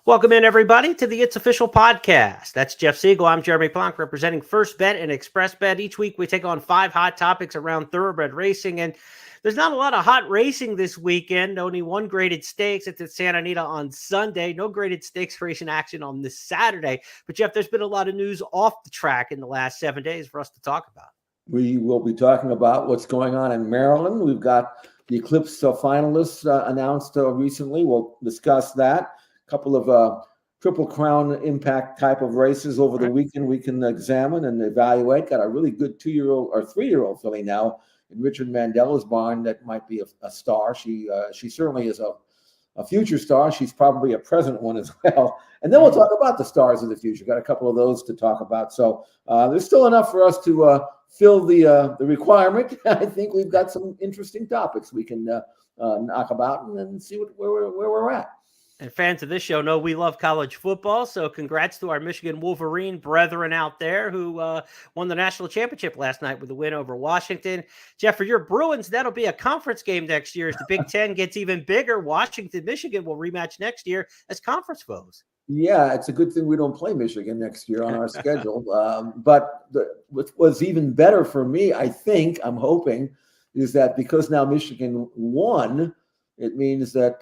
Welcome in, everybody, to the It's Official podcast. That's Jeff Siegel. I'm Jeremy Plonk, representing First Bet and Express Bet. Each week, we take on 5 hot topics around thoroughbred racing, and there's not a lot of hot racing this weekend. Only one graded stakes. It's at Santa Anita on Sunday. No graded stakes racing action on this Saturday. But, Jeff, there's been a lot of news off the track in the last 7 days for us to talk about. We will be talking about what's going on in Maryland. We've got the Eclipse finalists announced recently. We'll discuss that. Couple of Triple Crown impact type of races over the weekend we can examine and evaluate. Got a really good 2-year-old or 3-year-old filly now in Richard Mandela's barn that might be a star. She certainly is a future star. She's probably a present one as well. And then we'll talk about the stars of the future. Got a couple of those to talk about. So there's still enough for us to fill the requirement. I think we've got some interesting topics we can knock about and then see where we're at. And fans of this show know we love college football, so congrats to our Michigan Wolverine brethren out there who won the national championship last night with a win over Washington. Jeff, for your Bruins, that'll be a conference game next year as the Big Ten gets even bigger. Washington, Michigan will rematch next year as conference foes. Yeah, it's a good thing we don't play Michigan next year on our schedule. But what was even better for me, I'm hoping, is that because now Michigan won, it means that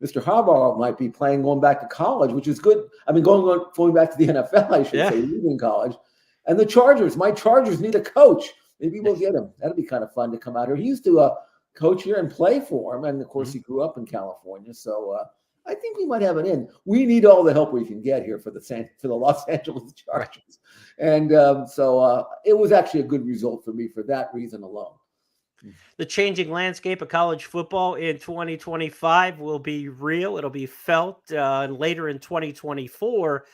Mr. Harbaugh might be going back to college, which is good. I mean, going back to the NFL, I should say, leaving college. And the Chargers, my Chargers need a coach. Maybe we'll get him. That'd be kind of fun to come out here. He used to coach here and play for him. And, of course, he grew up in California. So I think we might have an in. We need all the help we can get here for the Los Angeles Chargers. And so it was actually a good result for me for that reason alone. The changing landscape of college football in 2025 will be real. It'll be felt later in 2024.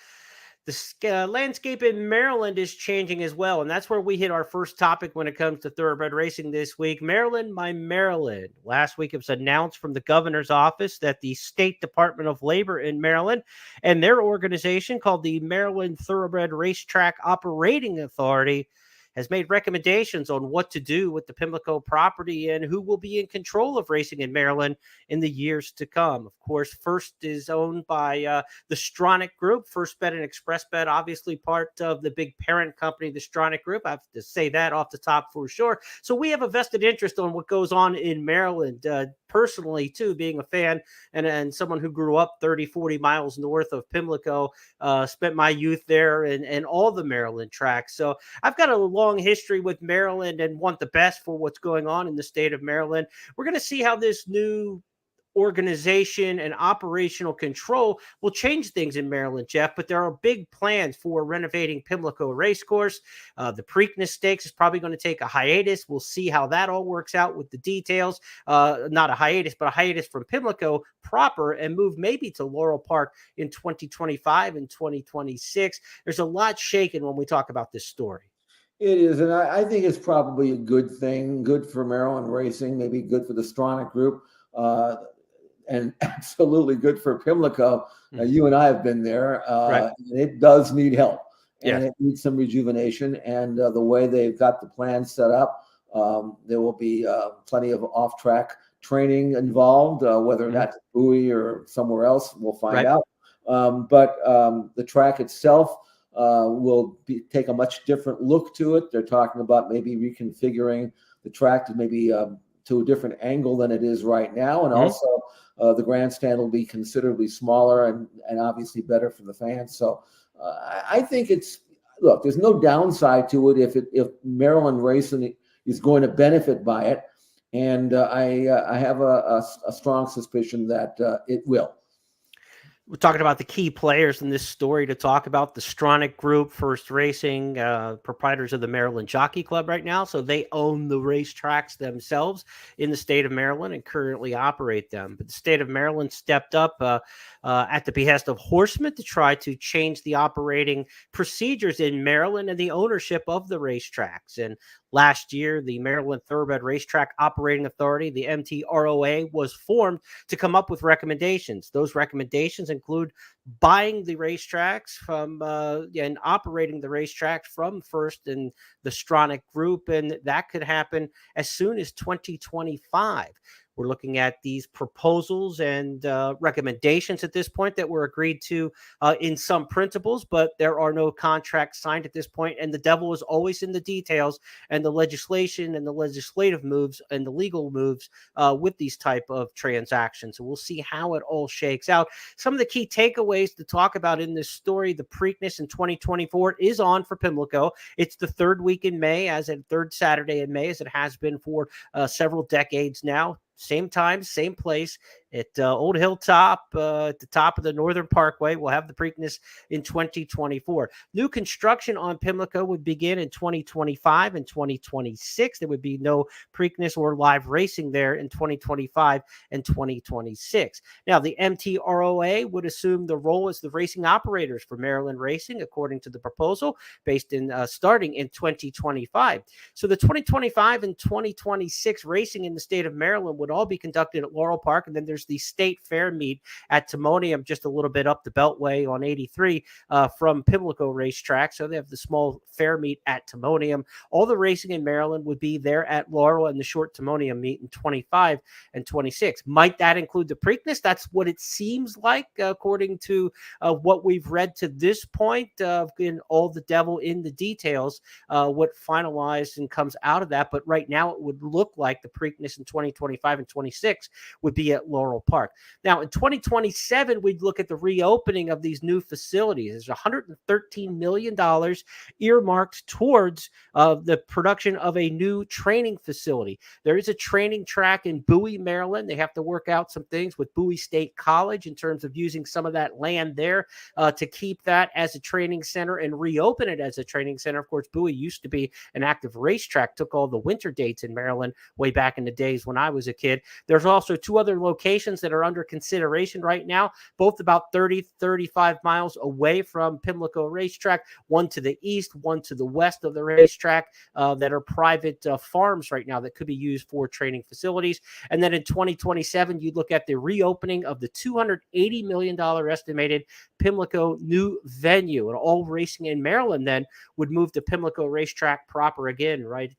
The landscape in Maryland is changing as well, and that's where we hit our first topic when it comes to thoroughbred racing this week. Maryland, my Maryland. Last week it was announced from the governor's office that the State Department of Labor in Maryland and their organization called the Maryland Thoroughbred Racetrack Operating Authority has made recommendations on what to do with the Pimlico property and who will be in control of racing in Maryland in the years to come. Of course, First is owned by the Stronach Group. First Bet and Express Bet, obviously part of the big parent company, the Stronach Group. I have to say that off the top for sure. So we have a vested interest on what goes on in Maryland. Personally, too, being a fan and someone who grew up 30, 40 miles north of Pimlico, spent my youth there and all the Maryland tracks. So I've got a long history with Maryland and want the best for what's going on in the state of Maryland. We're going to see how this new organization and operational control will change things in Maryland, Jeff, but there are big plans for renovating Pimlico Racecourse. The Preakness Stakes is probably going to take a hiatus. We'll see how that all works out with the details. Not a hiatus, but a hiatus from Pimlico proper and move maybe to Laurel Park in 2025 and 2026. There's a lot shaken when we talk about this story. It is, and I think it's probably a good thing, good for Maryland racing, maybe good for the Stronach Group. And absolutely good for Pimlico. You and I have been there. And it does need help. And it needs some rejuvenation. And the way they've got the plan set up, there will be plenty of off-track training involved, whether that's Bowie or somewhere else, we'll find out. But the track itself will take a much different look to it. They're talking about maybe reconfiguring the track to maybe to a different angle than it is right now. And also the grandstand will be considerably smaller and obviously better for the fans. So I think there's no downside to it if Maryland racing is going to benefit by it. And I have a strong suspicion that it will. We're talking about the key players in this story to talk about the Stronach Group, First Racing, proprietors of the Maryland Jockey Club right now. So they own the racetracks themselves in the state of Maryland and currently operate them. But the state of Maryland stepped up at the behest of Horseman to try to change the operating procedures in Maryland and the ownership of the racetracks. And last year, the Maryland Thoroughbred Racetrack Operating Authority, the MTROA, was formed to come up with recommendations. Those recommendations include buying the racetracks from and operating the racetracks from First and the Stronach Group, and that could happen as soon as 2025. We're looking at these proposals and recommendations at this point that were agreed to in some principles, but there are no contracts signed at this point. And the devil is always in the details and the legislation and the legislative moves and the legal moves with these type of transactions. So we'll see how it all shakes out. Some of the key takeaways to talk about in this story: the Preakness in 2024 is on for Pimlico. It's the third week in May, as in third Saturday in May, as it has been for several decades now. Same time, same place at Old Hilltop, at the top of the Northern Parkway. We'll have the Preakness in 2024. New construction on Pimlico would begin in 2025 and 2026. There would be no Preakness or live racing there in 2025 and 2026. Now, the MTROA would assume the role as the racing operators for Maryland racing, according to the proposal, based in starting in 2025. So the 2025 and 2026 racing in the state of Maryland would all be conducted at Laurel Park, and then there's the state fair meet at Timonium, just a little bit up the Beltway on 83 from Pimlico Racetrack. So they have the small fair meet at Timonium. All the racing in Maryland would be there at Laurel and the short Timonium meet in 25 and 26. Might that include the Preakness? That's what it seems like, according to what we've read to this point. In all the devil in the details, what finalized and comes out of that. But right now, it would look like the Preakness in 2025 and 26 would be at Laurel Park. Now, in 2027, we'd look at the reopening of these new facilities. There's $113 million earmarked towards the production of a new training facility. There is a training track in Bowie, Maryland. They have to work out some things with Bowie State College in terms of using some of that land there to keep that as a training center and reopen it as a training center. Of course, Bowie used to be an active racetrack, took all the winter dates in Maryland way back in the days when I was a kid. There's also two other locations that are under consideration right now, both about 35 miles away from Pimlico Racetrack, one to the east, one to the west of the racetrack, that are private farms right now that could be used for training facilities. And then in 2027, you look at the reopening of the $280 million estimated Pimlico new venue, and all racing in Maryland then would move to Pimlico Racetrack proper again, right?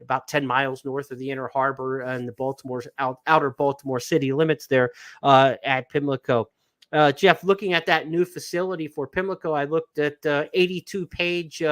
About 10 miles north of the Inner Harbor and the Baltimore's outer Baltimore city limits there at Pimlico. Jeff, looking at that new facility for Pimlico, I looked at 82-page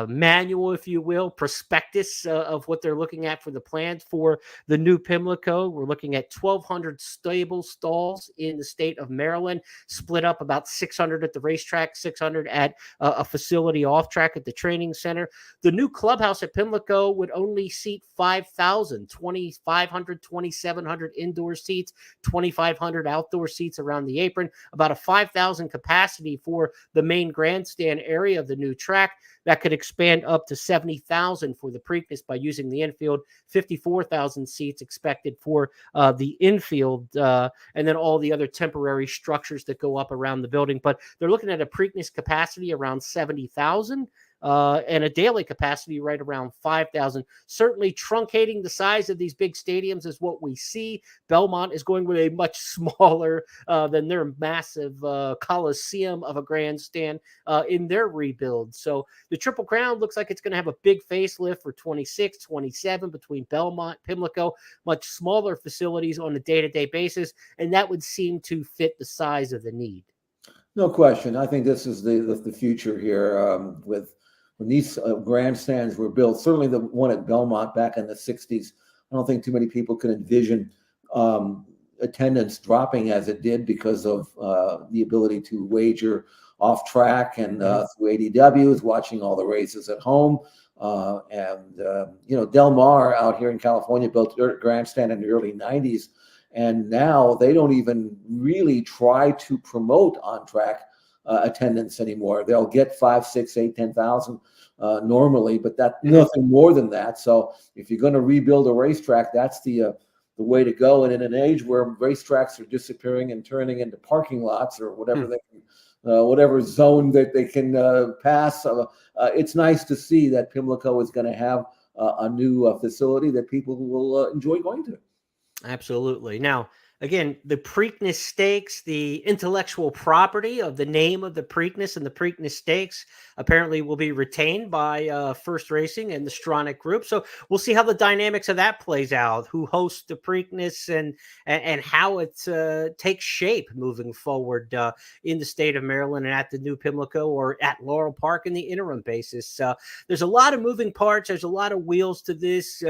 manual, if you will, prospectus of what they're looking at for the plans for the new Pimlico. We're looking at 1,200 stable stalls in the state of Maryland, split up about 600 at the racetrack, 600 at a facility off track at the training center. The new clubhouse at Pimlico would only seat 5,000, 2,500, 2,700 indoor seats, 2,500 outdoor seats around the apron, about a 5,000 capacity for the main grandstand area of the new track. That could expand up to 70,000 for the Preakness by using the infield, 54,000 seats expected for the infield, and then all the other temporary structures that go up around the building. But they're looking at a Preakness capacity around 70,000. And a daily capacity right around 5,000. Certainly truncating the size of these big stadiums is what we see. Belmont is going with a much smaller than their massive coliseum of a grandstand in their rebuild. So the Triple Crown looks like it's going to have a big facelift for 26, 27 between Belmont, Pimlico, much smaller facilities on a day-to-day basis, and that would seem to fit the size of the need. No question. I think this is the future here with when these grandstands were built. Certainly the one at Belmont back in the 60s. I don't think too many people could envision attendance dropping as it did because of the ability to wager off track and through ADWs, watching all the races at home. Del Mar out here in California built a grandstand in the early 90s. And now they don't even really try to promote on-track attendance anymore. They'll get 5, 6, 8, 10,000 normally, but that's nothing more than that. So if you're going to rebuild a racetrack, that's the way to go. And in an age where racetracks are disappearing and turning into parking lots or whatever they can, whatever zone that they can pass, it's nice to see that Pimlico is going to have a new facility that people will enjoy going to. Absolutely. Now, Again, the Preakness Stakes, the intellectual property of the name of the Preakness and the Preakness Stakes apparently will be retained by First Racing and the Stronach Group. So we'll see how the dynamics of that plays out, who hosts the Preakness and how it takes shape moving forward in the state of Maryland and at the New Pimlico or at Laurel Park in the interim basis. There's a lot of moving parts. There's a lot of wheels to this.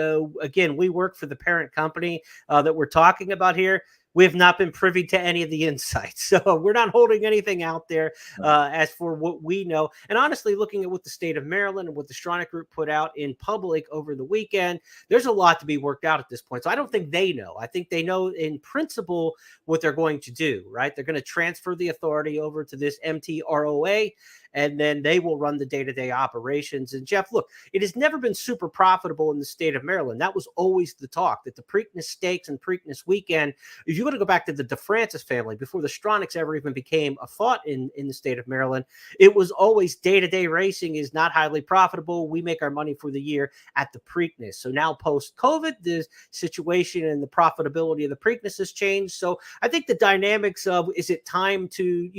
Again, we work for the parent company that we're talking about here. We have not been privy to any of the insights. So we're not holding anything out there as for what we know. And honestly, looking at what the state of Maryland and what the Stronach Group put out in public over the weekend, there's a lot to be worked out at this point. So I don't think they know. I think they know in principle what they're going to do, right? They're going to transfer the authority over to this MTROA, and then they will run the day-to-day operations. And Jeff, look, it has never been super profitable in the state of Maryland. That was always the talk, that the Preakness Stakes and Preakness Weekend, if you want to go back to the DeFrancis family, before the Stronachs ever even became a thought in the state of Maryland, it was always day-to-day racing is not highly profitable. We make our money for the year at the Preakness. So now post-COVID, the situation and the profitability of the Preakness has changed. So I think the dynamics of, is it time to,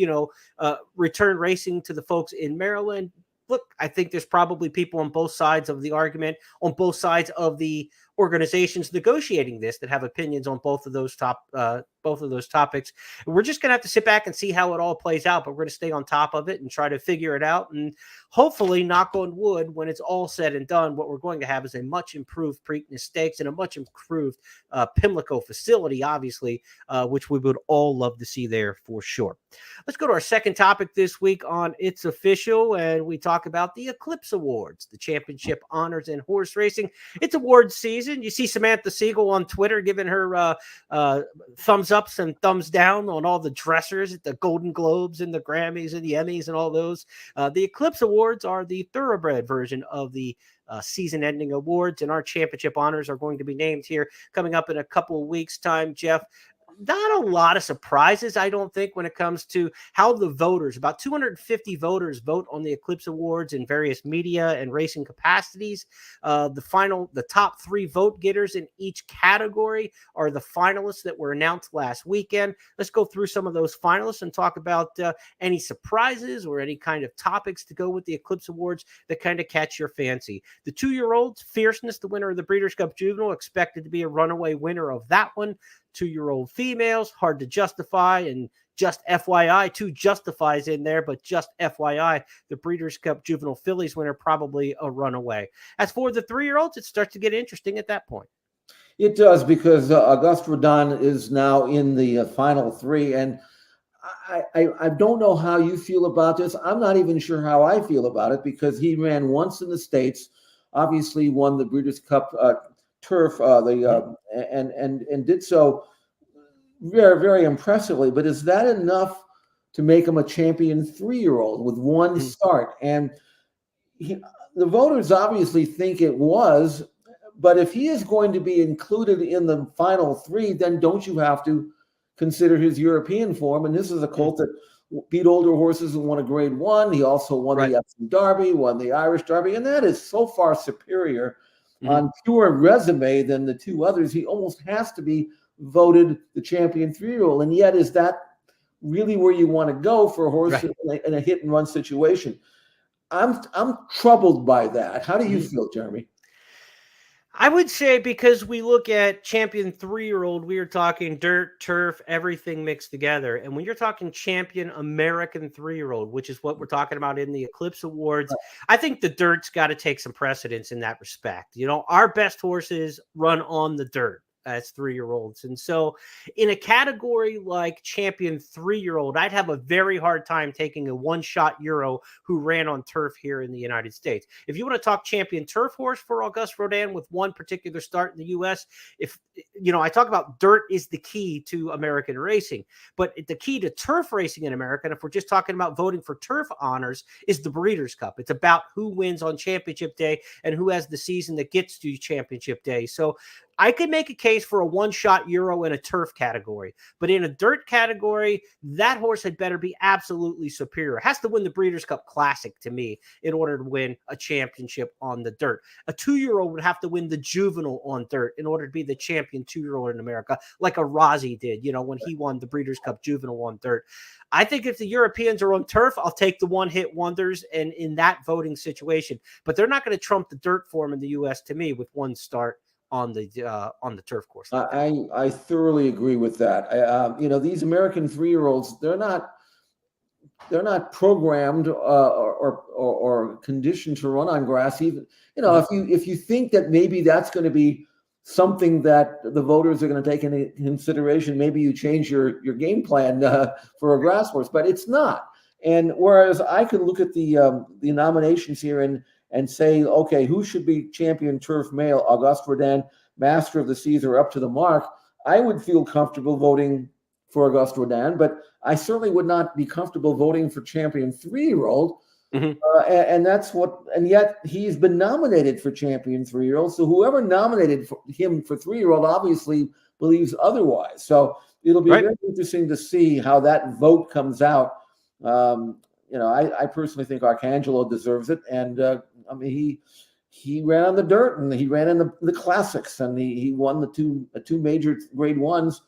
return racing to the folks in Maryland? Look, I think there's probably people on both sides of the argument, on both sides of the organizations negotiating this, that have opinions on both of those topics. And we're just going to have to sit back and see how it all plays out, but we're going to stay on top of it and try to figure it out. And hopefully, knock on wood, when it's all said and done, what we're going to have is a much improved Preakness Stakes and a much improved Pimlico facility, obviously, which we would all love to see there for sure. Let's go to our second topic this week on It's Official, and we talk about the Eclipse Awards, the championship honors in horse racing. It's awards season. You see Samantha Siegel on Twitter giving her thumbs ups and thumbs down on all the dressers at the Golden Globes and the Grammys and the Emmys and all those. The Eclipse Awards are the thoroughbred version of the season-ending awards, and our championship honors are going to be named here coming up in a couple of weeks' time, Jeff. Not a lot of surprises, I don't think, when it comes to how the voters, about 250 voters, vote on the Eclipse Awards in various media and racing capacities. The top three vote getters in each category are the finalists that were announced last weekend. Let's go through some of those finalists and talk about any surprises or any kind of topics to go with the Eclipse Awards that kind of catch your fancy. The 2-year-olds, Fierceness, the winner of the Breeders' Cup Juvenile, expected to be a runaway winner of that one. 2-year-old females, Hard to Justify, and Just FYI, 2 justifies in there, but Just FYI, the Breeders' Cup Juvenile Fillies winner, probably a runaway. As for the 3-year-olds, it starts to get interesting at that point. It does, because Auguste Rodin is now in the final 3, and I don't know how you feel about this. I'm not even sure how I feel about it, because he ran once in the States, obviously won the Breeders' Cup turf, and did so very, very impressively. But is that enough to make him a champion 3-year-old with one start? And the voters obviously think it was. But if he is going to be included in the final 3, then don't you have to consider his European form? And this is a colt that beat older horses and won a Grade 1. He also won the Epsom Derby, won the Irish Derby, and that is so far superior on pure resume than the 2 others. He almost has to be voted the champion 3-year-old. And yet, is that really where you want to go for a horse in a hit and run situation? I'm troubled by that. How do you feel, Jeremy? I would say, because we look at champion 3-year-old, we are talking dirt, turf, everything mixed together. And when you're talking champion American 3-year-old, which is what we're talking about in the Eclipse Awards, I think the dirt's got to take some precedence in that respect. Our best horses run on the dirt as 3-year-olds. And so in a category like champion 3-year-old, I'd have a very hard time taking a one-shot Euro who ran on turf here in the United States. If you want to talk champion turf horse for Auguste Rodin with one particular start in the U.S., I talk about dirt is the key to American racing, but the key to turf racing in America, and if we're just talking about voting for turf honors, is the Breeders' Cup. It's about who wins on championship day and who has the season that gets to championship day. So I could make a case for a one-shot Euro in a turf category, but in a dirt category, that horse had better be absolutely superior. It has to win the Breeders' Cup Classic to me in order to win a championship on the dirt. A 2-year-old would have to win the Juvenile on dirt in order to be the champion 2-year-old in America, like a Rossi did, when he won the Breeders' Cup Juvenile on dirt. I think if the Europeans are on turf, I'll take the one-hit wonders and in that voting situation. But they're not going to trump the dirt form in the U.S. to me with one start on the turf course. Like I thoroughly agree with that. These American 3-year-olds, they're not programmed or conditioned to run on grass. Even if you think that maybe that's going to be something that the voters are going to take into consideration, maybe you change your game plan for a grass horse, but it's not. And whereas I could look at the nominations here and say, okay, who should be champion turf male? Auguste Rodin, Master of the Seas, or Up to the Mark. I would feel comfortable voting for Auguste Rodin, but I certainly would not be comfortable voting for champion 3-year-old. And yet he's been nominated for champion 3-year-old. So whoever nominated him for 3-year-old obviously believes otherwise. So it'll be very interesting to see how that vote comes out. I personally think Arcangelo deserves it. And he ran on the dirt and he ran in the classics and he won the two major grade ones.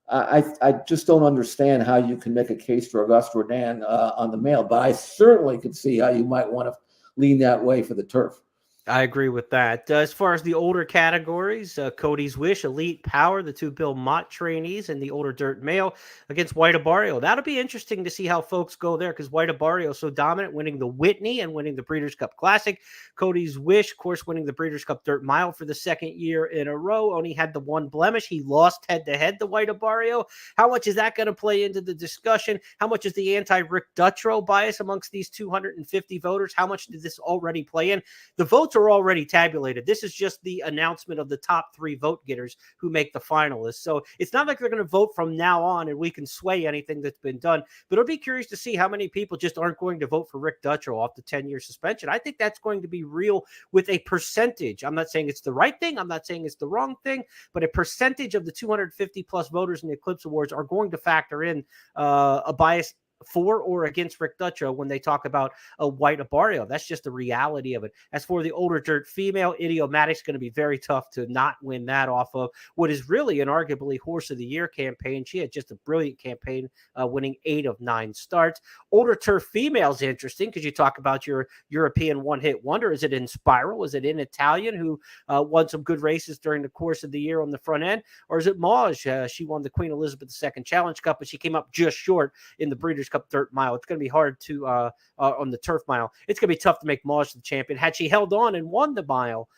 I just don't understand how you can make a case for Auguste Rodin on the male, but I certainly could see how you might want to lean that way for the turf. I agree with that. As far as the older categories, Cody's Wish, Elite Power, the 2 Bill Mott trainees, and the older dirt male against White Abarrio. That'll be interesting to see how folks go there because White Abarrio is so dominant, winning the Whitney and winning the Breeders' Cup Classic. Cody's Wish, of course, winning the Breeders' Cup Dirt Mile for the second year in a row. Only had the one blemish. He lost head-to-head to White Abarrio. How much is that going to play into the discussion? How much is the anti-Rick Dutrow bias amongst these 250 voters? How much did this already play in? The votes are already tabulated. This is just the announcement of the top 3 vote getters who make the finalists. So it's not like they're going to vote from now on and we can sway anything that's been done. But it'll be curious to see how many people just aren't going to vote for Rick Dutrow off the 10-year suspension. I think that's going to be real with a percentage. I'm not saying it's the right thing. I'm not saying it's the wrong thing, but a percentage of the 250 plus voters in the Eclipse Awards are going to factor in a bias for or against Rick Dutrow when they talk about a White Abarrio. That's just the reality of it. As for the older dirt female, Idiomatic's going to be very tough to not win that off of what is really an arguably Horse of the Year campaign. She had just a brilliant campaign, winning 8 of 9 starts. Older turf female is interesting because you talk about your European one-hit wonder. Is it Inspiral? Is it In Italian, who won some good races during the course of the year on the front end? Or is it Mauge? She won the Queen Elizabeth II Challenge Cup, but she came up just short in the Breeders' Cup Dirt Mile. It's going to be hard to on the turf mile. It's going to be tough to make Mauge the champion. Had she held on and won the mile,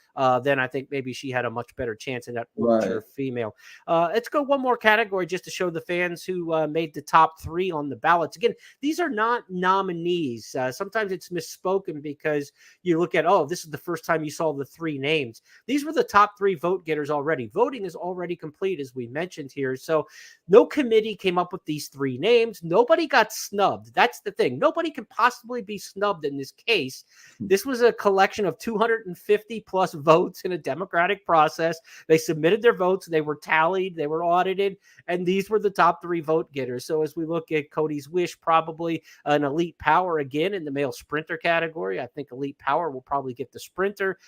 then I think maybe she had a much better chance in that turf female. Let's go one more category just to show the fans who made the top 3 on the ballots. Again, these are not nominees. Sometimes it's misspoken because you look at, this is the first time you saw the 3 names. These were the top 3 vote getters already. Voting is already complete, as we mentioned here. So no committee came up with these 3 names. Nobody got snubbed. That's the thing. Nobody can possibly be snubbed in this case. This was a collection of 250 plus votes in a democratic process. They submitted their votes. They were tallied. They were audited. And these were the top 3 vote getters. So as we look at Cody's Wish, probably an Elite Power again in the male sprinter category. I think Elite Power will probably get the sprinter.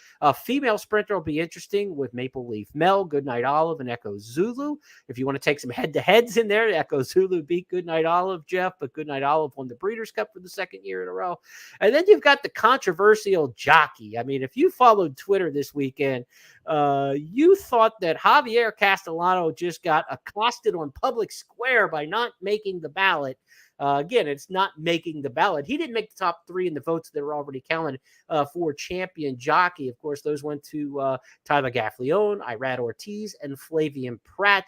Female sprinter will be interesting with Maple Leaf Mel, Goodnight Olive, and Echo Zulu. If you want to take some head-to-heads in there, Echo Zulu beat Goodnight Olive, Jeff, but Goodnight Olive won the Breeders' Cup for the second year in a row. And then you've got the controversial jockey. I mean, if you followed Twitter this weekend, you thought that Javier Castellano just got accosted on public square by not making the ballot. Again, it's not making the ballot. He didn't make the top 3 in the votes that were already counted for champion jockey. Of course, those went to Tyler Gaffleone, Irad Ortiz, and Flavian Pratt.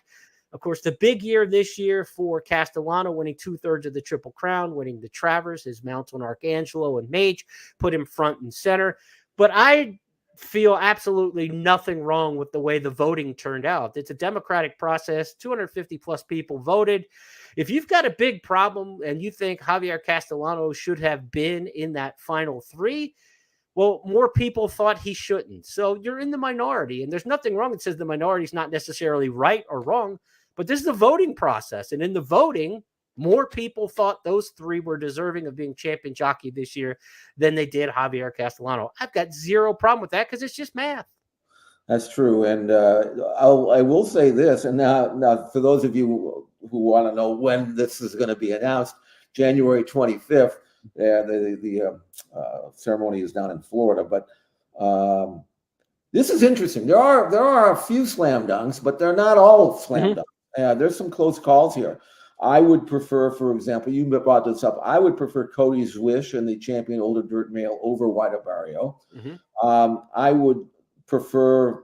Of course, the big year this year for Castellano, winning 2/3 of the Triple Crown, winning the Travers, his mounts on Arcangelo and Mage, put him front and center. But I feel absolutely nothing wrong with the way the voting turned out. It's a democratic process. 250 plus people voted. If you've got a big problem and you think Javier Castellano should have been in that final 3, Well, more people thought he shouldn't. So you're in the minority, and there's nothing wrong that says the minority is not necessarily right or wrong, but this is a voting process. And in the voting, more people thought those three were deserving of being champion jockey this year than they did Javier Castellano. I've got zero problem with that because it's just math. That's true. And I will say this, and now for those of you who want to know when this is going to be announced, January 25th, the ceremony is down in Florida. But this is interesting. There are a few slam dunks, but they're not all slam dunks. There's some close calls here. I would prefer, for example, you brought this up, I would prefer Cody's Wish and the champion older dirt male over White Barrio. I would prefer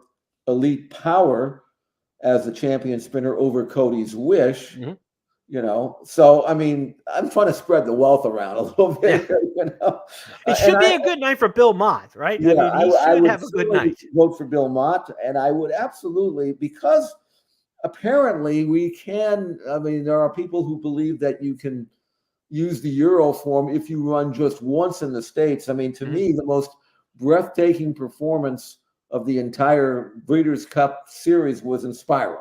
Elite Power as the champion sprinter over Cody's Wish. So I mean, I'm trying to spread the wealth around a little bit. It should be a good night for Bill Mott, right? Yeah, I mean, he should have a good night. Vote for Bill Mott, and I would absolutely, because apparently we can. I mean, there are people who believe that you can use the Euro form if you run just once in the States. I mean, to me, the most breathtaking performance of the entire Breeders' Cup series was in Spiral.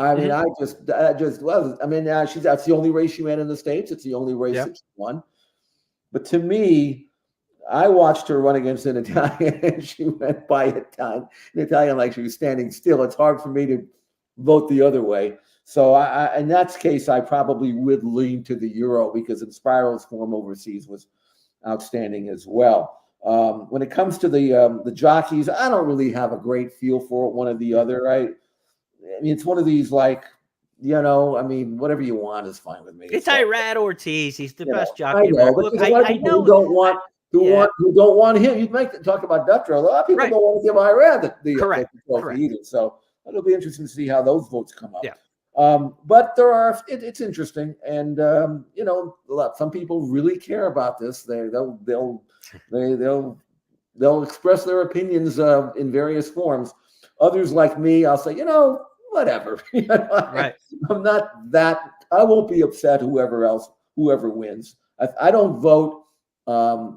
I mean, that's the only race she ran in the States. It's the only race that she won. But to me, I watched her run against an Italian, and she went by an Italian like she was standing still. It's hard for me to vote the other way. So in that case, I probably would lean to the Euro, because in Spiral's form overseas was outstanding as well. When it comes to the jockeys, I don't really have a great feel for it, one or the other, right? I mean, it's one of these, like, I mean, whatever you want is fine with me. It's Irad Ortiz. He's the best jockey. I know, but there's a lot of people who don't want him. You might talk about Dutra. A lot of people don't want to give Irad the trophy either. So it'll be interesting to see how those votes come up. Yeah. But it's interesting, and some people really care about this. They'll express their opinions in various forms. Others, like me, I'll say, whatever. I'm not that. I won't be upset whoever wins. I don't vote for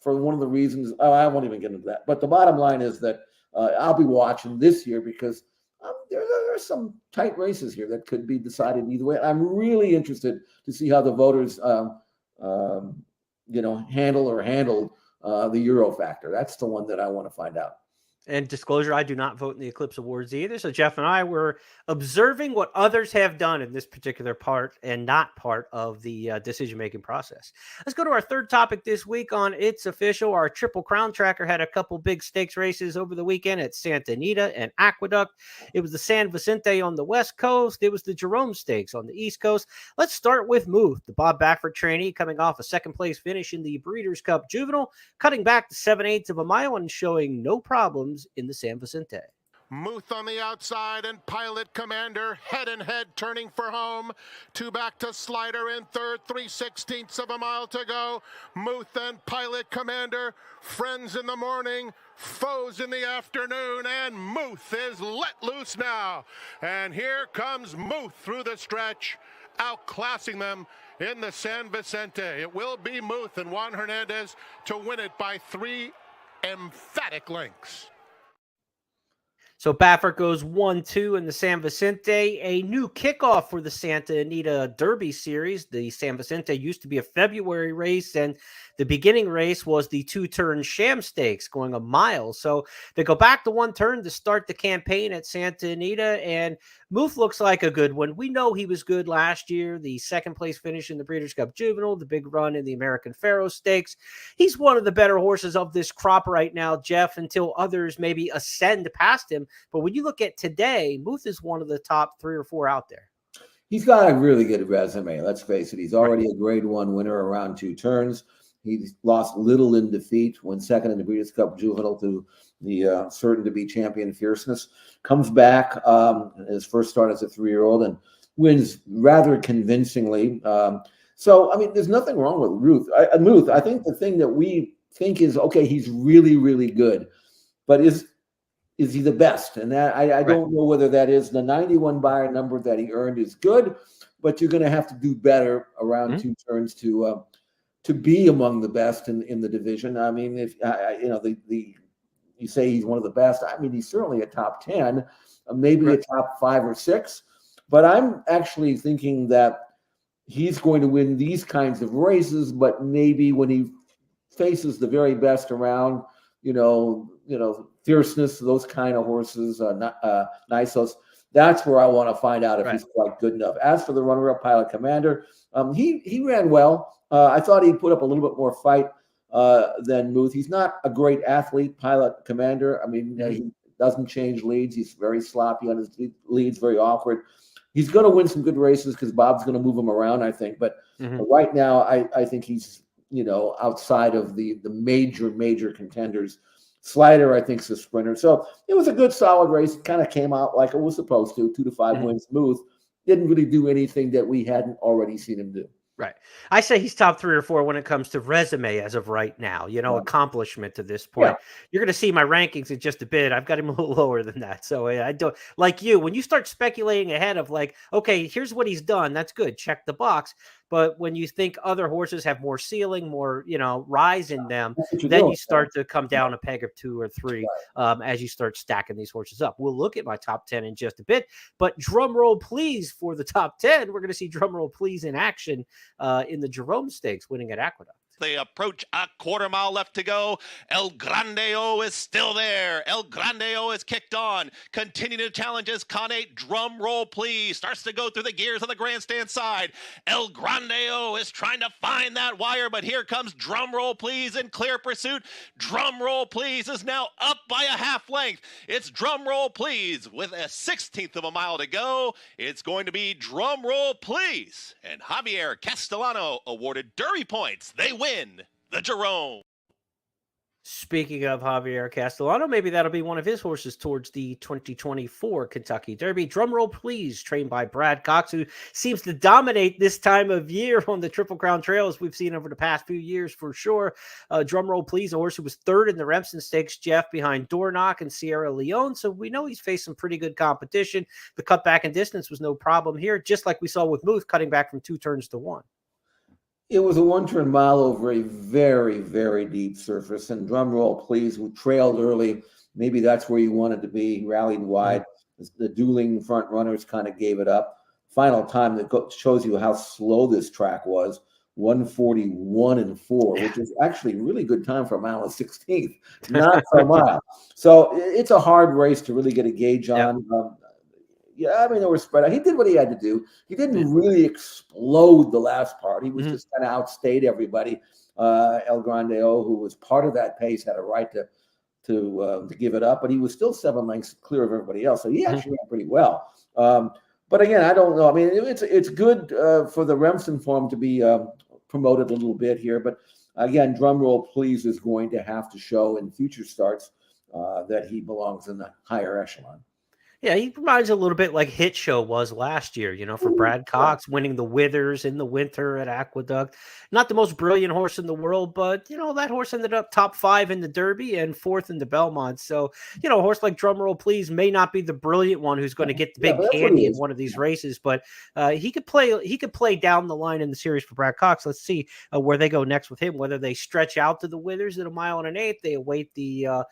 one of the reasons. I won't even get into that. But the bottom line is that I'll be watching this year, because there are some tight races here that could be decided either way. I'm really interested to see how the voters, handled the Euro factor. That's the one that I want to find out. And disclosure, I do not vote in the Eclipse Awards either. So Jeff and I were observing what others have done in this particular part and not part of the decision-making process. Let's go to our third topic this week on It's Official. Our Triple Crown tracker had a couple big stakes races over the weekend at Santa Anita and Aqueduct. It was the San Vicente on the West Coast. It was the Jerome Stakes on the East Coast. Let's start with Muth, the Bob Baffert trainee, coming off a second-place finish in the Breeders' Cup Juvenile, cutting back to 7/8 of a mile and showing no problems in the San Vicente. Muth on the outside, and Pilot Commander head and head turning for home. Two back to Slider in third, 3/16 of a mile to go. Muth and Pilot Commander, friends in the morning, foes in the afternoon, and Muth is let loose now. And here comes Muth through the stretch, outclassing them in the San Vicente. It will be Muth and Juan Hernandez to win it by 3 emphatic lengths. So Baffert goes 1-2 in the San Vicente, a new kickoff for the Santa Anita Derby Series. The San Vicente used to be a February race, and the beginning race was the 2-turn Sham Stakes going a mile. So they go back to 1 turn to start the campaign at Santa Anita, and Muth looks like a good one. We know he was good last year, the second-place finish in the Breeders' Cup Juvenile, the big run in the American Pharoah Stakes. He's one of the better horses of this crop right now, Jeff, until others maybe ascend past him. But when you look at today, Muth is one of the top 3 or 4 out there. He's got a really good resume. Let's face it. He's already a Grade 1 winner around 2 turns. He lost little in defeat, went second in the Breeders' Cup Juvenile to the certain-to-be champion Fierceness. Comes back his first start as a 3-year-old and wins rather convincingly. So, I mean, there's nothing wrong with Muth. I think the thing that we think is, okay, he's really, really good. But is he the best? And that I don't know whether that is. The 91 buyer number that he earned is good, but you're going to have to do better around 2 turns to to be among the best in the division. I mean, if you say he's one of the best, I mean, he's certainly a top 10, maybe a top 5 or 6. But I'm actually thinking that he's going to win these kinds of races, but maybe when he faces the very best around, Fierceness, those kind of horses, Nisos, that's where I want to find out if he's quite good enough. As for the runner-up, Pilot Commander, he ran well. I thought he put up a little bit more fight than Muth. He's not a great athlete, Pilot Commander. I mean, he doesn't change leads. He's very sloppy on his leads, very awkward. He's going to win some good races because Bob's going to move him around, I think. But right now, I think he's, outside of the major contenders. Slider, I think, is a sprinter. So it was a good, solid race. It kind of came out like it was supposed to, 2-5 wins. Muth didn't really do anything that we hadn't already seen him do. Right. I say he's top 3 or 4 when it comes to resume as of right now, accomplishment to this point. Yeah. You're going to see my rankings in just a bit. I've got him a little lower than that. So I don't, like you, when you start speculating ahead of like, okay, here's what he's done. That's good. Check the box. But when you think other horses have more ceiling, more, rise in them, then you start to come down a peg or 2 or 3 as you start stacking these horses up. We'll look at my top 10 in just a bit, but drum roll, please, for the top 10. We're going to see drum roll, please, in action in the Jerome Stakes, winning at Aqueduct. They approach a quarter mile left to go. El Grandeo is still there. El Grandeo is kicked on. Continuing to challenge as Conate. Drum roll, please. Starts to go through the gears on the grandstand side. El Grandeo is trying to find that wire, but here comes Drum Roll Please in clear pursuit. Drum Roll Please is now up by a half length. It's Drum Roll Please with a 1/16 of a mile to go. It's going to be Drum Roll Please. And Javier Castellano awarded Derby points. They win the Jerome. Speaking of Javier Castellano, maybe that'll be one of his horses towards the 2024 Kentucky Derby. Drumroll, please, trained by Brad Cox, who seems to dominate this time of year on the Triple Crown Trail, as we've seen over the past few years for sure. Drumroll, please, a horse who was 3rd in the Remsen Stakes, Jeff, behind Dornock and Sierra Leone. So we know he's faced some pretty good competition. The cutback in distance was no problem here, just like we saw with Muth, cutting back from 2 turns to 1. It was a 1-turn mile over a very, very deep surface. And Drumroll, please, who trailed early, maybe that's where you wanted to be. He rallied wide. The dueling front runners kind of gave it up. Final time that shows you how slow this track was, 1:41.4, which is actually a really good time for a mile and 16th, not for a mile. So it's a hard race to really get a gauge on. I mean, there was spread out. He did what he had to do. He didn't really explode the last part. He was just kind of outstayed everybody. El Grandeo, who was part of that pace, had a right to give it up, but he was still 7 lengths clear of everybody else. So he actually ran pretty well. But again, I don't know. I mean, it's good for the Remsen form to be promoted a little bit here. But again, Drumroll Please is going to have to show in future starts that he belongs in the higher echelon. Yeah, he reminds a little bit like Hit Show was last year, for Brad Cox, winning the Withers in the winter at Aqueduct. Not the most brilliant horse in the world, but, that horse ended up top 5 in the Derby and 4th in the Belmont. So, a horse like Drumroll Please may not be the brilliant one who's going to get the big candy in one of these races, but he could play down the line in the series for Brad Cox. Let's see where they go next with him, whether they stretch out to the Withers at 1 1/8 they await the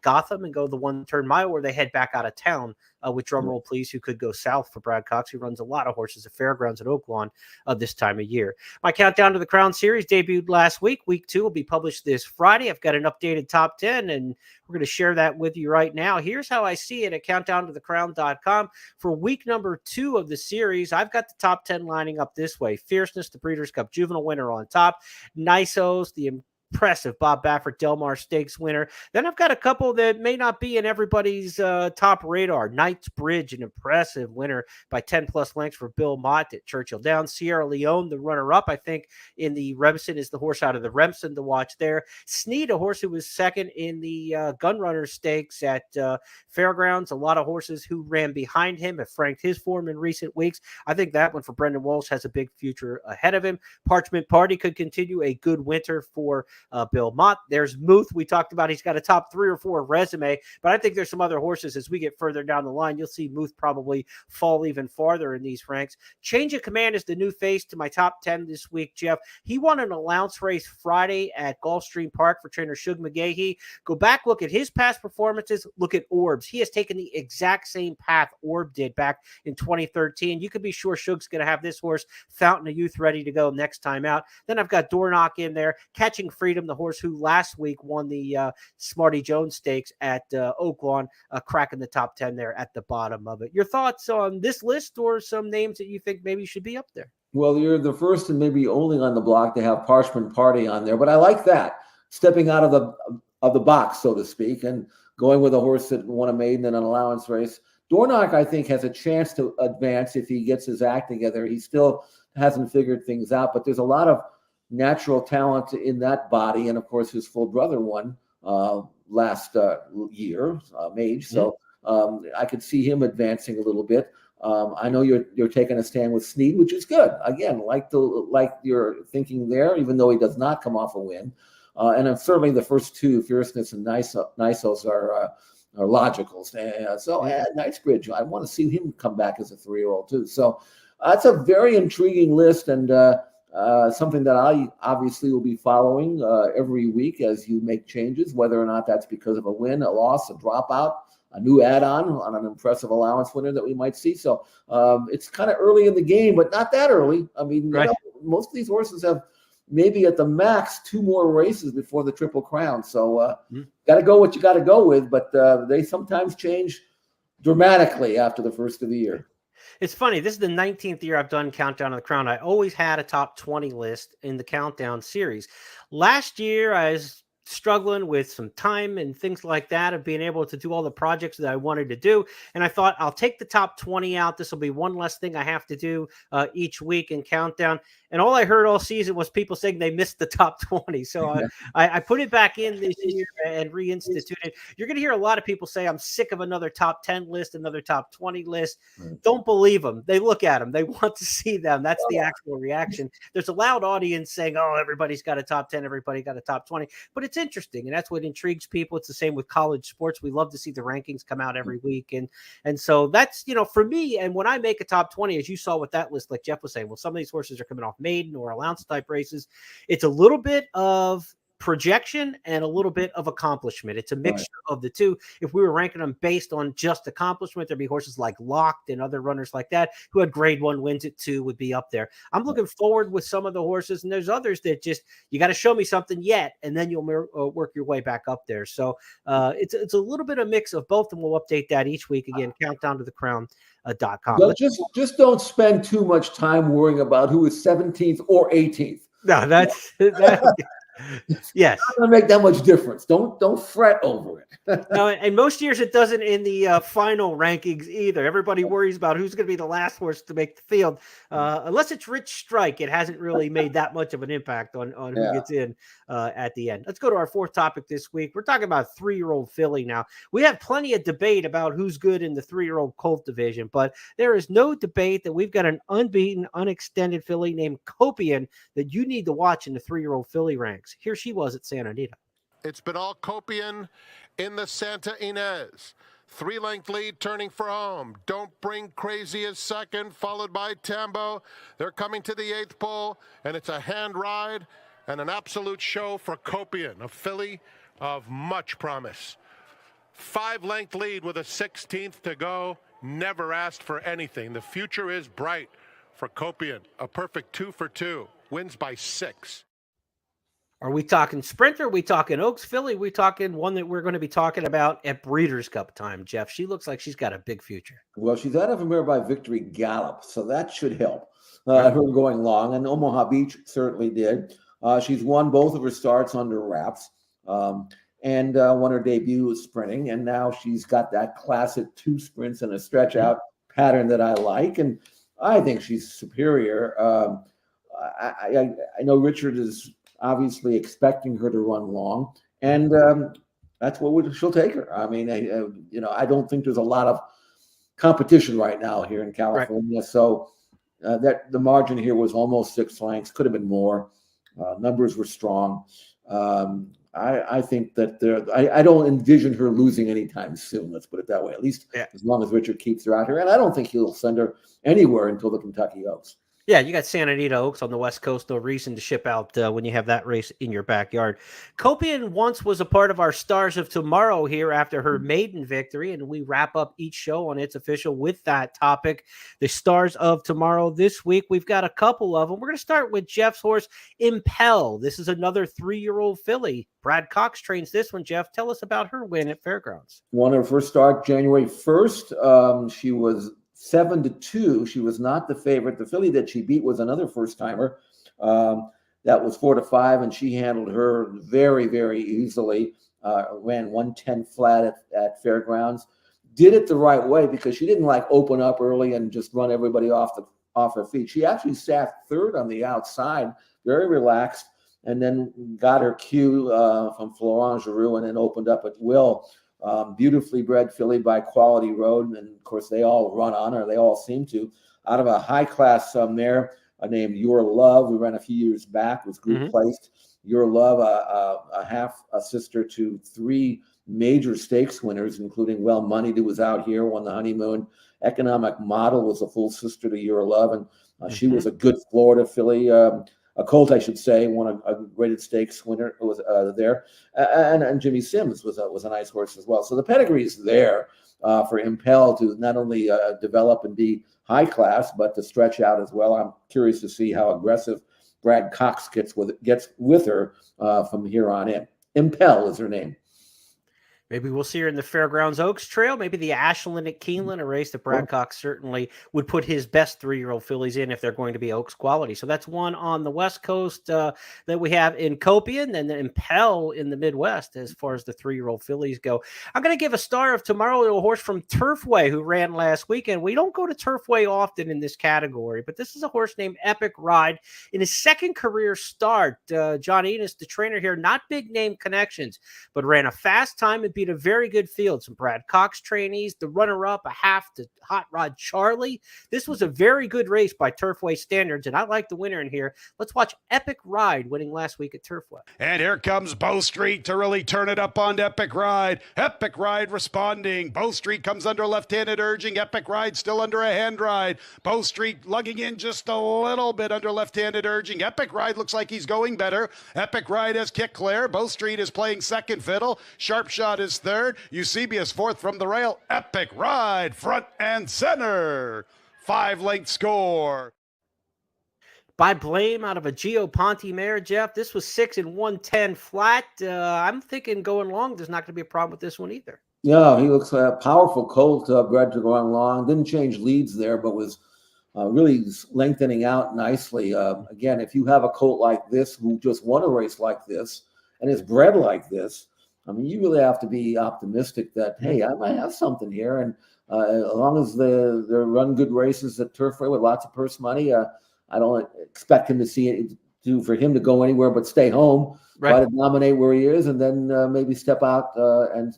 Gotham and go the 1-turn mile, where they head back out of town with Drumroll Please, who could go south for Brad Cox, who runs a lot of horses at fairgrounds at Oaklawn this time of year. My countdown to the Crown Series debuted last week. Week 2 will be published this Friday. I've got an updated top 10, and we're going to share that with you right now. Here's how I see it at countdowntothecrown.com. For week number 2 of the series, I've got the top 10 lining up this way. Fierceness, the Breeders' Cup Juvenile winner on top. Nisos, the impressive Bob Baffert Del Mar Stakes winner. Then I've got a couple that may not be in everybody's top radar. Knight's Bridge, an impressive winner by 10+ lengths for Bill Mott at Churchill Downs. Sierra Leone, the runner-up, I think, in the Remsen, is the horse out of the Remsen to watch there. Snead, a horse who was 2nd in the Gunrunner Stakes at Fairgrounds. A lot of horses who ran behind him have franked his form in recent weeks. I think that one for Brendan Walsh has a big future ahead of him. Parchment Party could continue a good winter for Bill Mott. There's Muth. We talked about he's got a top 3 or 4 resume, but I think there's some other horses as we get further down the line. You'll see Muth probably fall even farther in these ranks. Change of Command is the new face to my top 10 this week, Jeff. He won an allowance race Friday at Gulfstream Park for trainer Shug McGahee. Go back, look at his past performances, look at Orbs. He has taken the exact same path Orb did back in 2013. You can be sure Shug's going to have this horse, Fountain of Youth, ready to go next time out. Then I've got Dornock in there, Catching Freedom, the horse who last week won the Smarty Jones Stakes at Oaklawn, cracking the top 10 there at the bottom of it. Your thoughts on this list or some names that you think maybe should be up there? Well, you're the first and maybe only on the block to have Parchment Party on there, but I like that, stepping out of the box, so to speak, and going with a horse that won a maiden in an allowance race. Dornock, I think, has a chance to advance if he gets his act together. He still hasn't figured things out, but there's a lot of natural talent in that body, and of course his full brother won last year, Mage. So I could see him advancing a little bit. I know you're taking a stand with Snead, which is good. Again, like you're thinking there, even though he does not come off a win. And certainly the first two, Fierceness and Nisos, are logicals. So Knightsbridge, I want to see him come back as a 3-year-old too. So that's a very intriguing list, and something that I obviously will be following every week as you make changes, whether or not that's because of a win, a loss, a dropout, a new add-on on an impressive allowance winner that we might see. So it's kind of early in the game, but not that early. I mean, right. Most of these horses have maybe at the max 2 more races before the Triple Crown. So got to go what you got to go with, but they sometimes change dramatically after the first of the year. It's funny. This is the 19th year I've done Countdown of the Crown. I always had a top 20 list in the Countdown series. Last year, I was struggling with some time and things like that of being able to do all the projects that I wanted to do. And I thought, I'll take the top 20 out. This will be one less thing I have to do each week in Countdown. And all I heard all season was people saying they missed the top 20. So I put it back in this year and reinstituted. You're going to hear a lot of people say, I'm sick of another top 10 list, another top 20 list. Right. Don't believe them. They look at them. They want to see them. That's the actual reaction. There's a loud audience saying, oh, everybody's got a top 10. Everybody got a top 20. But it's interesting. And that's what intrigues people. It's the same with college sports. We love to see the rankings come out every week. And so that's, for me, and when I make a top 20, as you saw with that list, like Jeff was saying, well, some of these horses are coming off maiden or allowance type races. It's a little bit of projection and a little bit of accomplishment. It's a mixture of the two. If we were ranking them based on just accomplishment, there'd be horses like Locked and other runners like that who had grade 1 wins at 2 would be up there. I'm looking forward with some of the horses, and there's others that just, you got to show me something yet, and then you'll work your way back up there. So it's a little bit of mix of both, and we'll update that each week. Again, countdown to the crown.com. No, just don't spend too much time worrying about who is 17th or 18th. No, that's yes. It's not going to make that much difference. Don't fret over it. No, and most years it doesn't in the final rankings either. Everybody worries about who's going to be the last horse to make the field. Unless it's Rich Strike, it hasn't really made that much of an impact on who gets in at the end. Let's go to our fourth topic this week. We're talking about 3-year-old filly now. We have plenty of debate about who's good in the 3-year-old colt division, but there is no debate that we've got an unbeaten, unextended filly named Copian that you need to watch in the 3-year-old filly ranks. Here she was at Santa Anita. It's been all Copian in the Santa Ynez. 3-length lead turning for home. Don't Bring Crazy is second, followed by Tambo. They're coming to the 8th pole, and it's a hand ride and an absolute show for Copian, a filly of much promise. 5-length lead with a 16th to go. Never asked for anything. The future is bright for Copian. A perfect 2 for 2. Wins by 6. Are we talking sprinter? Are we talking Oaks filly? Are we talking one that we're going to be talking about at Breeders' Cup time, Jeff? She looks like she's got a big future. Well, she's out of a mare by Victory Gallop, so that should help her going long, and Omaha Beach certainly did. She's won both of her starts under wraps and won her debut sprinting, and now she's got that classic 2 sprints and a stretch out pattern that I like, and I think she's superior. I know Richard is obviously expecting her to run long, and that's what she'll take her. I mean, I don't think there's a lot of competition right now here in California, so that the margin here was almost 6 lengths, could have been more. Numbers were strong. I think that I don't envision her losing anytime soon. Let's put it that way. At least as long as Richard keeps her out here, and I don't think he'll send her anywhere until the Kentucky Oaks. Yeah, you got Santa Anita Oaks on the West Coast. No reason to ship out when you have that race in your backyard. Copian once was a part of our Stars of Tomorrow here after her maiden victory, and we wrap up each show on It's Official with that topic. The Stars of Tomorrow this week, we've got a couple of them. We're going to start with Jeff's horse, Impel. This is another 3-year-old filly. Brad Cox trains this one, Jeff. Tell us about her win at Fairgrounds. Won her first start January 1st. She was 7-2. She was not the favorite. The filly that she beat was another first timer. That was 4-5, and she handled her very, very easily. Ran 110 flat at Fairgrounds. Did it the right way because she didn't like open up early and just run everybody off her feet. She actually sat third on the outside, very relaxed, and then got her cue from Florent Giroux and then opened up at will. Beautifully bred filly by Quality Road, and of course they all run on her. They all seem to. Out of a high class mare named Your Love, we ran a few years back, was group placed. Your Love, a half a sister to 3 major stakes winners, including Well Moneyed, who was out here, won the Honeymoon. Economic Model was a full sister to Your Love, and she was a good Florida filly. A colt, I should say, won a graded stakes winner was there, and Jimmy Sims was a nice horse as well. So the pedigree is there for Impel to not only develop and be high class, but to stretch out as well. I'm curious to see how aggressive Brad Cox gets with her from here on in. Impel is her name. Maybe we'll see her in the Fairgrounds Oaks Trail. Maybe the Ashland at Keeneland, a race that Brad Cox certainly would put his best 3-year-old fillies in if they're going to be Oaks quality. So that's one on the West Coast that we have in Copian, and then Impel in the Midwest as far as the 3-year-old fillies go. I'm going to give a Star of Tomorrow to a horse from Turfway who ran last weekend. We don't go to Turfway often in this category, but this is a horse named Epic Ride in his second career start. John Enos, the trainer here, not big name connections, but ran a fast time and beat a very good field. Some Brad Cox trainees, the runner-up, a half to Hot Rod Charlie. This was a very good race by Turfway standards, and I like the winner in here. Let's watch Epic Ride winning last week at Turfway. And here comes Bow Street to really turn it up on Epic Ride. Epic Ride responding. Bow Street comes under left-handed urging. Epic Ride still under a hand ride. Bow Street lugging in just a little bit under left-handed urging. Epic Ride looks like he's going better. Epic Ride has kicked clear. Bow Street is playing second fiddle. Sharp Shot is third. Eusebius fourth from the rail. Epic Ride front and center. 5-length score. By Blame out of a Gio Ponte mare, Jeff. This was 6 and 110 flat. I'm thinking going long, there's not going to be a problem with this one either. Yeah, he looks like a powerful colt, bred to go on long. Didn't change leads there, but was really lengthening out nicely. Again, if you have a colt like this who just won a race like this and is bred like this, I mean, you really have to be optimistic that, hey, I might have something here. And as long as they run good races at Turfway with lots of purse money, I don't expect him for him to go anywhere but stay home, try to dominate where he is, and then maybe step out and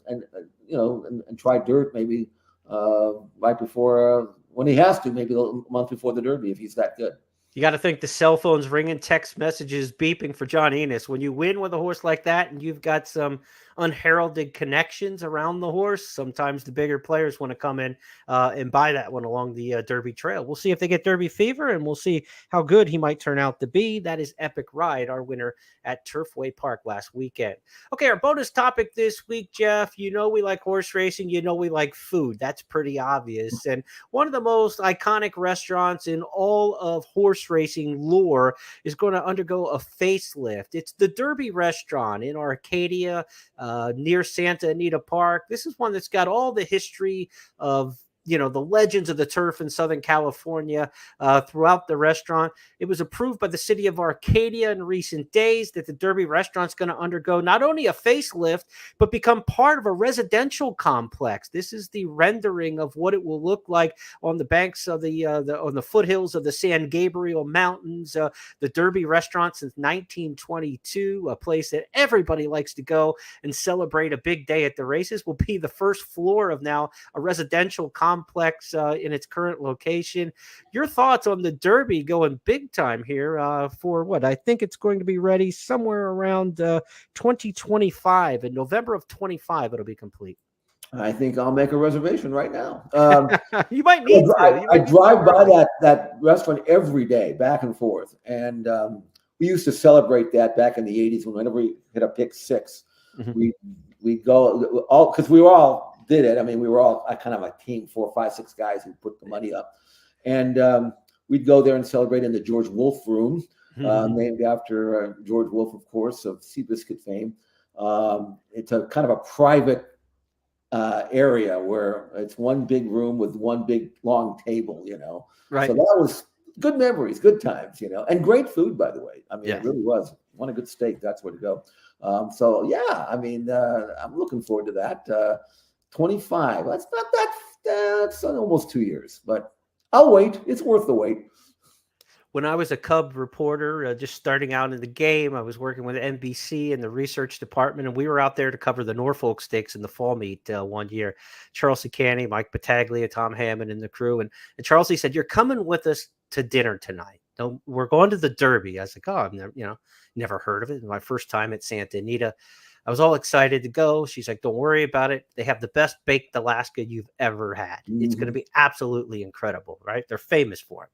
try dirt maybe right before when he has to, maybe a month before the Derby if he's that good. You got to think the cell phone's ringing, text messages beeping for John Enos. When you win with a horse like that and you've got some unheralded connections around the horse, sometimes the bigger players want to come in and buy that one along the Derby trail. We'll see if they get Derby fever, and we'll see how good he might turn out to be. That is Epic Ride, our winner at Turfway Park last weekend. Okay, our bonus topic this week, Jeff. You know we like horse racing. You know we like food. That's pretty obvious. And one of the most iconic restaurants in all of horse racing lore is going to undergo a facelift. It's the Derby Restaurant in Arcadia, near Santa Anita Park. This is one that's got all the history of the legends of the turf in Southern California throughout the restaurant. It was approved by the city of Arcadia in recent days that the Derby restaurant's going to undergo not only a facelift, but become part of a residential complex. This is the rendering of what it will look like on the banks of on the foothills of the San Gabriel Mountains. The Derby restaurant since 1922, a place that everybody likes to go and celebrate a big day at the races, will be the first floor of now a residential complex complex in its current location. Your thoughts on the Derby going big time here for what? I think it's going to be ready somewhere around 2025. In November of 25, it'll be complete. I think I'll make a reservation right now. You might need to. I drive by that restaurant every day, back and forth, and we used to celebrate that back in the '80s. Whenever we hit a pick six, we go all because we all did it. I mean, we were all kind of a team, 4, 5, 6 guys who put the money up, and we'd go there and celebrate in the George Wolfe Room, named after George Wolfe, of course, of Seabiscuit fame. It's a kind of a private area where it's one big room with one big long table, Right. So that was good memories, good times, and great food, by the way. I mean, It really was. Want a good steak, that's where to go. So yeah, I mean, I'm looking forward to that. 25. That's not that. That's almost 2 years, but I'll wait. It's worth the wait. When I was a Cub reporter, just starting out in the game, I was working with NBC in the research department, and we were out there to cover the Norfolk Stakes in the fall meet one year. Charles Canny, Mike Battaglia, Tom Hammond, and the crew. And Charles said, "You're coming with us to dinner tonight. No, we're going to the Derby." I was like, "Oh, I've never heard of it." My first time at Santa Anita. I was all excited to go. She's like, "Don't worry about it. They have the best baked Alaska you've ever had. It's going to be absolutely incredible, right? They're famous for it."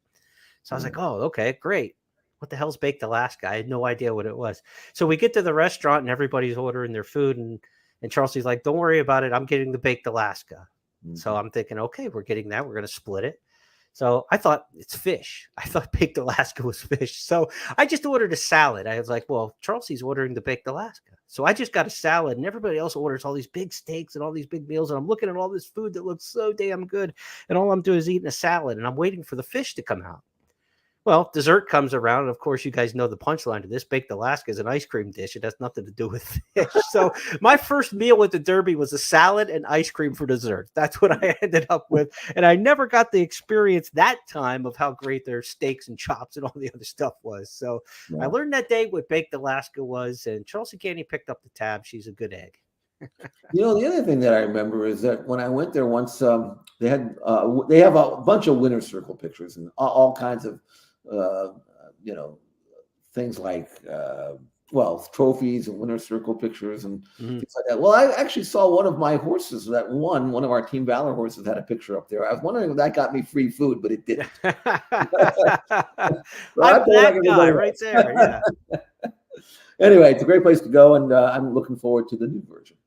So I was like, "Oh, okay, great. What the hell's baked Alaska?" I had no idea what it was. So we get to the restaurant and everybody's ordering their food. And Charles's like, "Don't worry about it. I'm getting the baked Alaska." So I'm thinking, okay, we're getting that. We're going to split it. So I thought it's fish. I thought baked Alaska was fish. So I just ordered a salad. I was like, well, Charles's ordering the baked Alaska. So I just got a salad, and everybody else orders all these big steaks and all these big meals. And I'm looking at all this food that looks so damn good. And all I'm doing is eating a salad, and I'm waiting for the fish to come out. Well, dessert comes around, and of course, you guys know the punchline to this. Baked Alaska is an ice cream dish. It has nothing to do with fish. So my first meal at the Derby was a salad and ice cream for dessert. That's what I ended up with. And I never got the experience that time of how great their steaks and chops and all the other stuff was. So I learned that day what Baked Alaska was, and Charles Canny picked up the tab. She's a good egg. The other thing that I remember is that when I went there once, they have a bunch of winner's circle pictures and all kinds of things like trophies and winner's circle pictures and things like that. Well, I actually saw one of my horses that won. One of our Team Valor horses had a picture up there. I was wondering if that got me free food, but it didn't. I'm that guy right there. Yeah. Anyway, it's a great place to go, and I'm looking forward to the new version.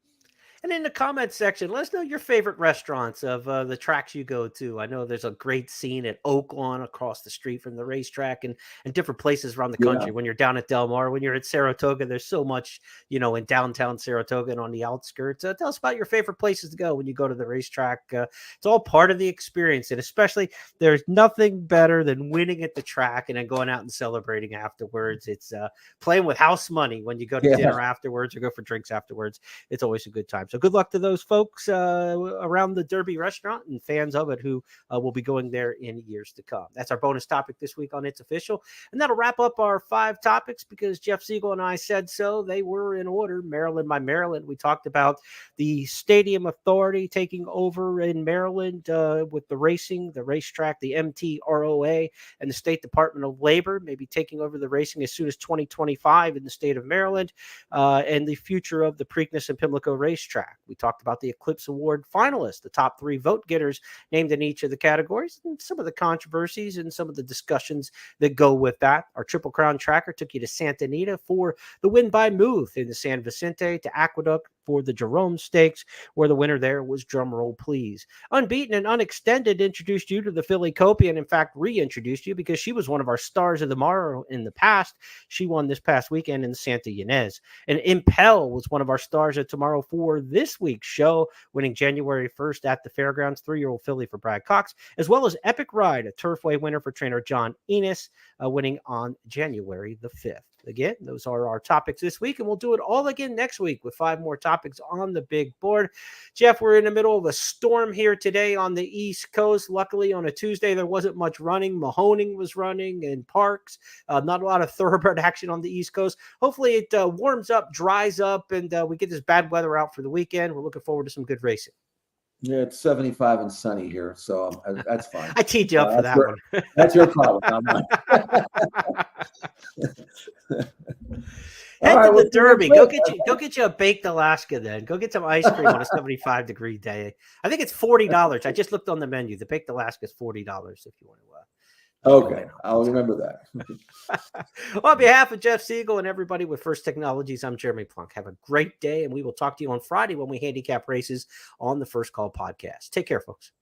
And in the comments section, let us know your favorite restaurants of the tracks you go to. I know there's a great scene at Oaklawn across the street from the racetrack and different places around the country. When you're down at Del Mar, when you're at Saratoga, there's so much, in downtown Saratoga and on the outskirts. Tell us about your favorite places to go when you go to the racetrack. It's all part of the experience. And especially, there's nothing better than winning at the track and then going out and celebrating afterwards. It's playing with house money when you go to dinner afterwards or go for drinks afterwards. It's always a good time. So good luck to those folks around the Derby restaurant and fans of it who will be going there in years to come. That's our bonus topic this week on It's Official. And that'll wrap up our 5 topics because Jeff Siegel and I said so. They were in order, Maryland by Maryland. We talked about the Stadium Authority taking over in Maryland with the racing, the racetrack, the MTROA, and the State Department of Labor, maybe taking over the racing as soon as 2025 in the state of Maryland, and the future of the Preakness and Pimlico racetrack. We talked about the Eclipse Award finalists, the top 3 vote getters named in each of the categories, and some of the controversies and some of the discussions that go with that. Our Triple Crown tracker took you to Santa Anita for the win by Muth in the San Vicente, to Aqueduct for the Jerome Stakes, where the winner there was, drumroll please. Unbeaten and Unextended introduced you to the filly Copia, and in fact reintroduced you because she was one of our stars of the morrow in the past. She won this past weekend in Santa Ynez. And Impel was one of our stars of tomorrow for this week's show, winning January 1st at the fairgrounds, 3-year-old filly for Brad Cox, as well as Epic Ride, a Turfway winner for trainer John Enos, winning on January the 5th. Again, those are our topics this week, and we'll do it all again next week with 5 more topics on the big board. Jeff, we're in the middle of a storm here today on the East Coast. Luckily, on a Tuesday, there wasn't much running. Mahoning was running in parks. Not a lot of thoroughbred action on the East Coast. Hopefully, it warms up, dries up, and we get this bad weather out for the weekend. We're looking forward to some good racing. Yeah, it's 75 and sunny here, so that's fine. I teed you up for that one. That's your problem, not mine. Head All right, to well, the Derby. good. Go get you a baked Alaska then. Go get some ice cream on a 75-degree day. I think it's $40. I just looked on the menu. The baked Alaska is $40 if you want to. Okay, I'll remember that. Well, on behalf of Jeff Siegel and everybody with First Technologies, I'm Jeremy Plonk. Have a great day, and we will talk to you on Friday when we handicap races on the First Call podcast. Take care, folks.